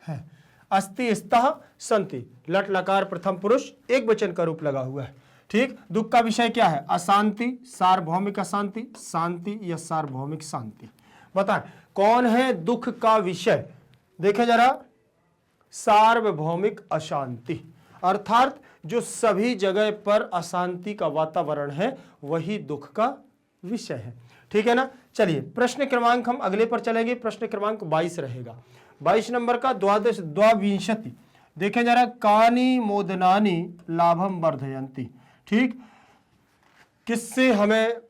है। अस्ति स्तः सन्ति, लट लकार प्रथम पुरुष एक वचन का रूप लगा हुआ है। ठीक, दुख का विषय क्या है, अशांति, सार्वभौमिक अशांति, शांति या सार्वभौमिक शांति। बताएं कौन है दुख का विषय। देखें जरा, सार्वभौमिक अशांति, अर्थात जो सभी जगह पर अशांति का वातावरण है वही दुख का विषय है। ठीक है ना। चलिए प्रश्न क्रमांक हम अगले पर चलेंगे। प्रश्न क्रमांक 22 रहेगा, 22 नंबर का द्वाविंशति। देखें जरा, कानि मोदनानि लाभम वर्धयन्ति। ठीक, किससे हमें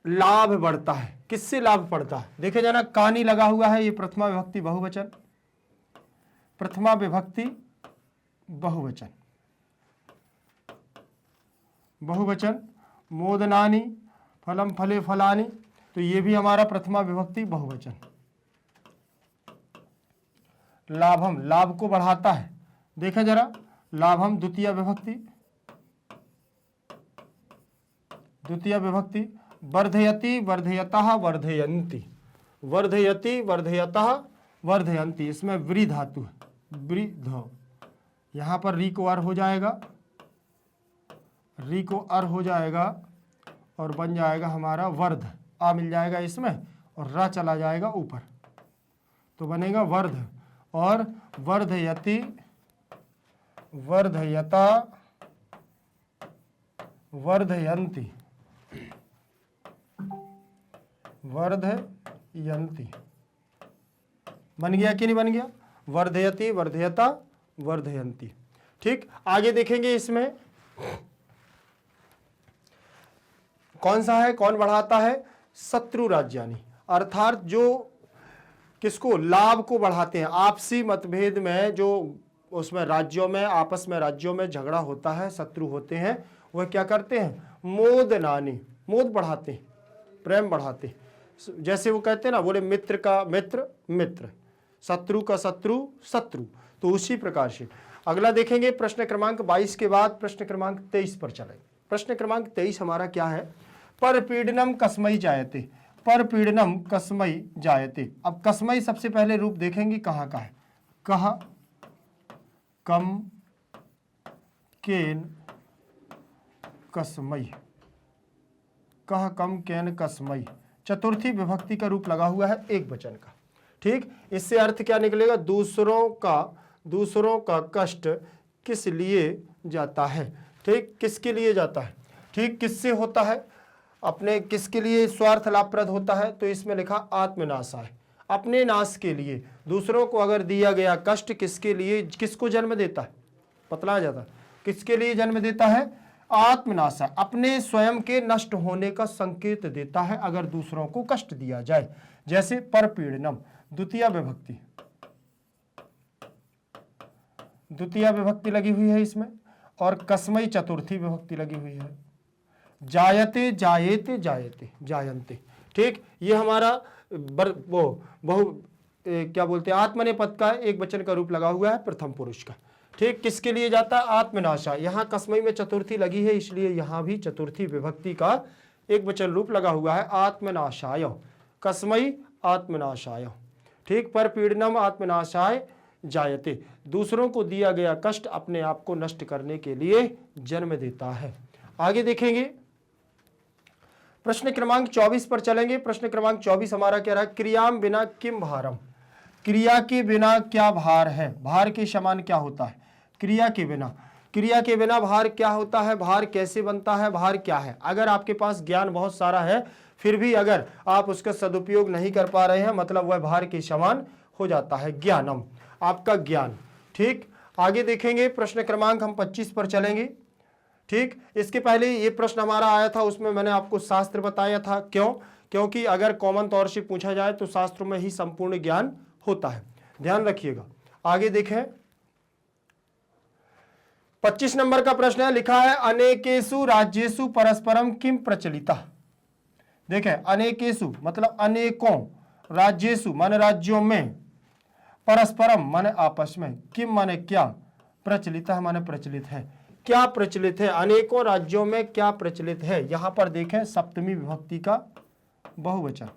लाभ बढ़ता है, किससे लाभ पड़ता है। देखें जरा, कानि लगा हुआ है, ये प्रथमा विभक्ति बहुवचन, प्रथमा विभक्ति बहुवचन, बहुवचन। मोदनानि फलम फले फलानि, तो ये भी हमारा प्रथमा विभक्ति बहुवचन। लाभम, लाभ को बढ़ाता है। देखें जरा, लाभम द्वितीय विभक्ति, द्वितीय विभक्ति। वर्धयति वर्धयतः वर्धयन्ति, वर्धयति वर्धयतः वर्धयन्ति, इसमें व्री धातु है, वृद्ध। यहां पर री को अर हो जाएगा, री को अर हो जाएगा और बन जाएगा हमारा वर्ध, आ मिल जाएगा इसमें और रा चला जाएगा ऊपर, तो बनेगा वर्ध। और वर्धयति वर्धयता वर्धयन्ति, वर्धयन्ति। बन गया कि नहीं बन गया, वर्धयति वर्धयता वर्धयन्ति। ठीक, आगे देखेंगे इसमें कौन सा है, कौन बढ़ाता है, शत्रु राज्यानि, अर्थात जो किसको, लाभ को बढ़ाते हैं। आपसी मतभेद में जो उसमें राज्यों में, आपस में राज्यों में झगड़ा होता है, शत्रु होते हैं, वह क्या करते हैं, मोदनानि, मोद बढ़ाते हैं, प्रेम बढ़ाते हैं। जैसे वो कहते हैं ना, बोले मित्र का मित्र मित्र, शत्रु का शत्रु शत्रु, तो उसी प्रकार से। अगला देखेंगे प्रश्न क्रमांक 22 के बाद प्रश्न क्रमांक 23 पर चलेंगे। प्रश्न क्रमांक 23 हमारा क्या है, परपीडनम कस्मै जायते, परपीडनम कस्मै जायते। अब कस्मै सबसे पहले रूप देखेंगे कहाँ का है, कह, कम, केन, कस्मै, कह, कम, केन, कस्मै, चतुर्थी विभक्ति का रूप लगा हुआ है एक वचन का। ठीक, इससे अर्थ क्या निकलेगा, दूसरों का कष्ट किस लिए जाता है। ठीक, किसके लिए जाता है, ठीक, किससे होता है, अपने किसके लिए स्वार्थ लाभप्रद होता है, तो इसमें लिखा आत्मनाशाय, अपने नाश के लिए। दूसरों को अगर दिया गया कष्ट किसके लिए, किसको जन्म देता है, पतला जाता है, किसके लिए जन्म देता है, आत्मनाशाय, अपने स्वयं के नष्ट होने का संकेत देता है अगर दूसरों को कष्ट दिया जाए। जैसे परपीड़नम द्वितीय विभक्ति, द्वितीय विभक्ति लगी हुई है इसमें, और कस्मै चतुर्थी विभक्ति लगी हुई है। जायते जायते जायते जायन्ते। ठीक, ये हमारा क्या बोलते हैं, आत्मनेपद का एक वचन का रूप लगा हुआ है प्रथम पुरुष का। ठीक, किसके लिए जाता है, आत्मनाशा। यहाँ कस्मै में चतुर्थी लगी है, इसलिए यहाँ भी चतुर्थी विभक्ति का एक वचन रूप लगा हुआ है, आत्मनाशाय, कस्मै आत्मनाशाय। ठीक, परपीड़नम आत्मनाशाय जायते, दूसरों को दिया गया कष्ट अपने आप को नष्ट करने के लिए जन्म देता है। आगे देखेंगे प्रश्न क्रमांक 24 पर चलेंगे। प्रश्न क्रमांक 24 हमारा क्या रहा, क्रियाम बिना किम भारम, क्रिया के बिना क्या भार है? भार के समान क्या होता है? क्रिया के बिना भार क्या होता है? भार कैसे बनता है? भार क्या है? अगर आपके पास ज्ञान बहुत सारा है फिर भी अगर आप उसका सदुपयोग नहीं कर पा रहे हैं, मतलब वह भार के समान हो जाता है। ज्ञानम, आपका ज्ञान। ठीक, आगे देखेंगे प्रश्न क्रमांक हम 25 पर चलेंगे। ठीक, इसके पहले ये प्रश्न हमारा आया था, उसमें मैंने आपको शास्त्र बताया था। क्यों? क्योंकि अगर कॉमन तौर से पूछा जाए तो शास्त्रों में ही संपूर्ण ज्ञान होता है, ध्यान रखिएगा। आगे देखें, 25 नंबर का प्रश्न है, लिखा है अनेकेषु राज्येषु परस्परम किम प्रचलिता। देखें, अनेकेषु मतलब अनेकों, राज्येषु माने राज्यों में, परस्परम माने आपस में, किम माने क्या, प्रचलिता माने प्रचलित है। क्या प्रचलित है? अनेकों राज्यों में क्या प्रचलित है? यहां पर देखें सप्तमी विभक्ति का बहुवचन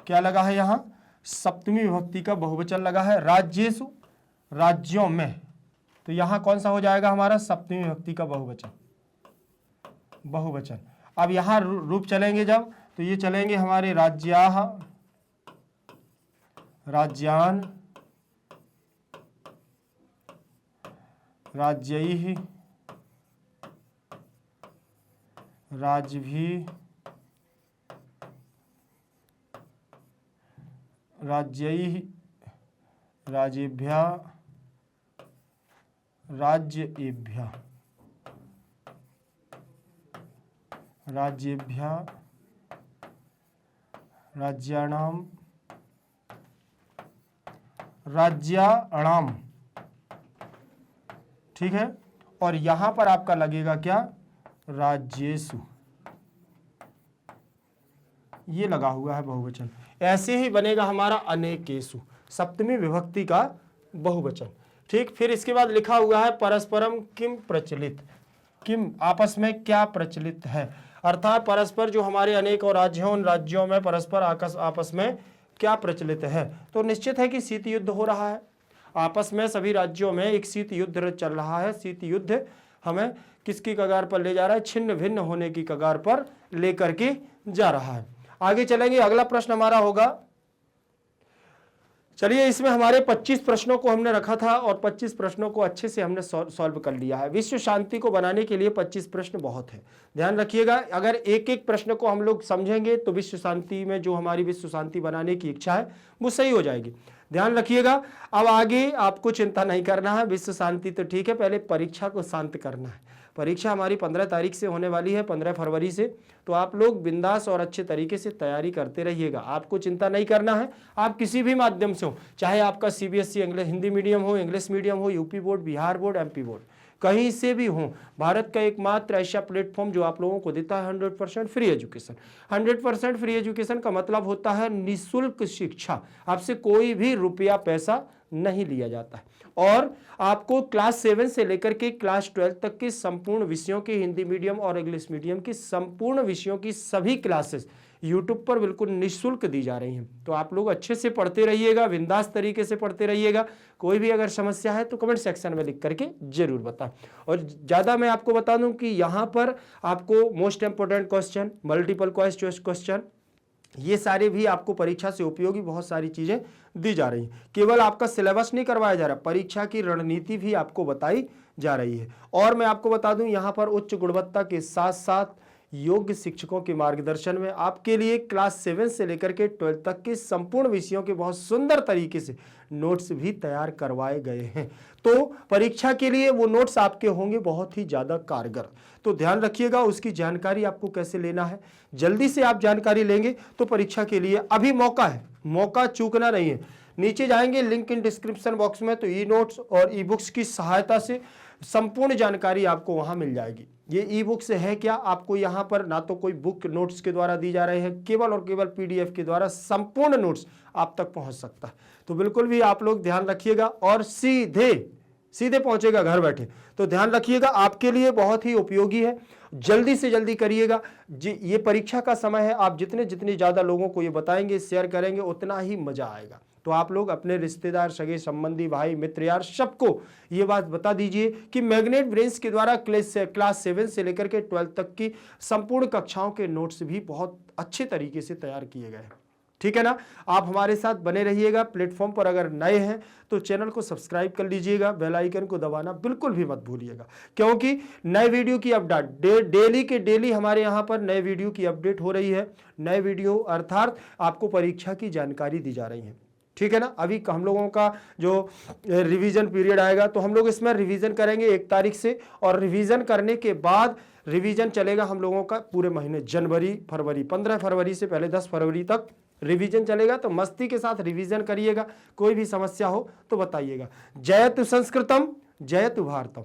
क्या लगा है? यहां सप्तमी विभक्ति का बहुवचन लगा है। राज्येषु, राज्यों में, तो यहां कौन सा हो जाएगा हमारा? सप्तमी विभक्ति का बहुवचन। अब यहां रूप चलेंगे जब, तो ये चलेंगे हमारे राज्याः, राज्यान्, राज्यैः, राज्यभिः, राज्यैः, राज्येभ्यः, राज्येभ्यः, राज्येभ्यः, राज्याणाम, राज्याणाम। ठीक है, और यहां पर आपका लगेगा क्या? राज्येषु, ये लगा हुआ है बहुवचन। ऐसे ही बनेगा हमारा अनेकेषु, सप्तमी विभक्ति का बहुवचन। ठीक, फिर इसके बाद लिखा हुआ है परस्परम किम प्रचलित। किम, आपस में क्या प्रचलित है, अर्थात परस्पर जो हमारे अनेक और राज्यों, उन राज्यों में परस्पर आपस में क्या प्रचलित है। तो निश्चित है कि शीत युद्ध हो रहा है आपस में, सभी राज्यों में एक शीत युद्ध चल रहा है। शीत युद्ध हमें किसकी कगार पर ले जा रहा है? छिन्न भिन्न होने की कगार पर लेकर के जा रहा है। आगे चलेंगे, अगला प्रश्न हमारा होगा, चलिए इसमें हमारे 25 प्रश्नों को हमने रखा था और 25 प्रश्नों को अच्छे से हमने सॉल्व कर लिया है। विश्व शांति को बनाने के लिए 25 प्रश्न बहुत है, ध्यान रखिएगा। अगर एक एक प्रश्न को हम लोग समझेंगे तो विश्व शांति में जो हमारी विश्व शांति बनाने की इच्छा है वो सही हो जाएगी, ध्यान रखिएगा। अब आगे आपको चिंता नहीं करना है, विश्व शांति तो ठीक है, पहले परीक्षा को शांत करना है। परीक्षा हमारी 15 तारीख से होने वाली है, 15 फरवरी से, तो आप लोग बिंदास और अच्छे तरीके से तैयारी करते रहिएगा। आपको चिंता नहीं करना है, आप किसी भी माध्यम से हो, चाहे आपका सीबीएसई इंग्लिश हिंदी मीडियम हो, इंग्लिश मीडियम हो, UP board, Bihar board, MP board, कहीं से भी हो, भारत का एकमात्र ऐसा प्लेटफॉर्म जो आप लोगों को देता है 100% फ्री एजुकेशन। 100% फ्री एजुकेशन का मतलब होता है निःशुल्क शिक्षा, आपसे कोई भी रुपया पैसा नहीं लिया जाता है। और आपको क्लास 7 से लेकर के क्लास 12 तक के संपूर्ण विषयों की, हिंदी मीडियम और इंग्लिश मीडियम की संपूर्ण विषयों की सभी क्लासेस यूट्यूब पर बिल्कुल निःशुल्क दी जा रही हैं। तो आप लोग अच्छे से पढ़ते रहिएगा, बिंदास तरीके से पढ़ते रहिएगा। कोई भी अगर समस्या है तो कमेंट सेक्शन में लिख करके जरूर बताएं। और ज़्यादा मैं आपको बता दूं कि यहाँ पर आपको most important question, multiple choice question, ये सारे भी आपको परीक्षा से उपयोगी बहुत सारी चीज़ें दी जा रही हैं। केवल आपका सिलेबस नहीं करवाया जा रहा, परीक्षा की रणनीति भी आपको बताई जा रही है। और मैं आपको बता दूं यहाँ पर उच्च गुणवत्ता के साथ साथ योग्य शिक्षकों के मार्गदर्शन में आपके लिए क्लास 7 से लेकर के 12 तक के संपूर्ण विषयों के बहुत सुंदर तरीके से नोट्स भी तैयार करवाए गए हैं। तो परीक्षा के लिए वो नोट्स आपके होंगे बहुत ही ज़्यादा कारगर। तो ध्यान रखिएगा, उसकी जानकारी आपको कैसे लेना है, जल्दी से आप जानकारी लेंगे तो परीक्षा के लिए अभी मौका है, मौका चूकना नहीं है। नीचे जाएंगे लिंक इन डिस्क्रिप्शन बॉक्स में, तो ई नोट्स और ई बुक्स की सहायता से संपूर्ण जानकारी आपको वहां मिल जाएगी। ये ई बुक्स है क्या, आपको यहाँ पर ना तो कोई बुक नोट्स के द्वारा दी जा रहे हैं, केवल और केवल पीडीएफ के द्वारा संपूर्ण नोट्स आप तक पहुंच सकता है। तो बिल्कुल भी आप लोग ध्यान रखिएगा और सीधे पहुंचेगा घर बैठे। तो ध्यान रखिएगा, आपके लिए बहुत ही उपयोगी है, जल्दी से जल्दी करिएगा। ये परीक्षा का समय है, आप जितने ज़्यादा लोगों को ये बताएंगे, शेयर करेंगे, उतना ही मजा आएगा। तो आप लोग अपने रिश्तेदार, सगे संबंधी, भाई मित्र यार सबको ये बात बता दीजिए कि मैग्नेट ब्रेन्स के द्वारा क्लास 7 से लेकर के 12 तक की संपूर्ण कक्षाओं के नोट्स भी बहुत अच्छे तरीके से तैयार किए गए हैं। ठीक है ना। आप हमारे साथ बने रहिएगा। प्लेटफॉर्म पर अगर नए हैं तो चैनल को सब्सक्राइब कर लीजिएगा, बेल आइकन को दबाना बिल्कुल भी मत भूलिएगा, क्योंकि नए वीडियो की अपडेट डेली के डेली हमारे यहाँ पर नए वीडियो की अपडेट हो रही है। नए वीडियो अर्थात आपको परीक्षा की जानकारी दी जा रही है, ठीक है ना। अभी हम लोगों का जो रिवीजन पीरियड आएगा तो हम लोग इसमें रिवीजन करेंगे 1 तारीख से, और रिवीजन करने के बाद रिवीजन चलेगा हम लोगों का पूरे महीने जनवरी फरवरी, 15 फरवरी से पहले 10 फरवरी तक रिवीजन चलेगा। तो मस्ती के साथ रिवीजन करिएगा, कोई भी समस्या हो तो बताइएगा। जयतु संस्कृतम, जयतु भारतम।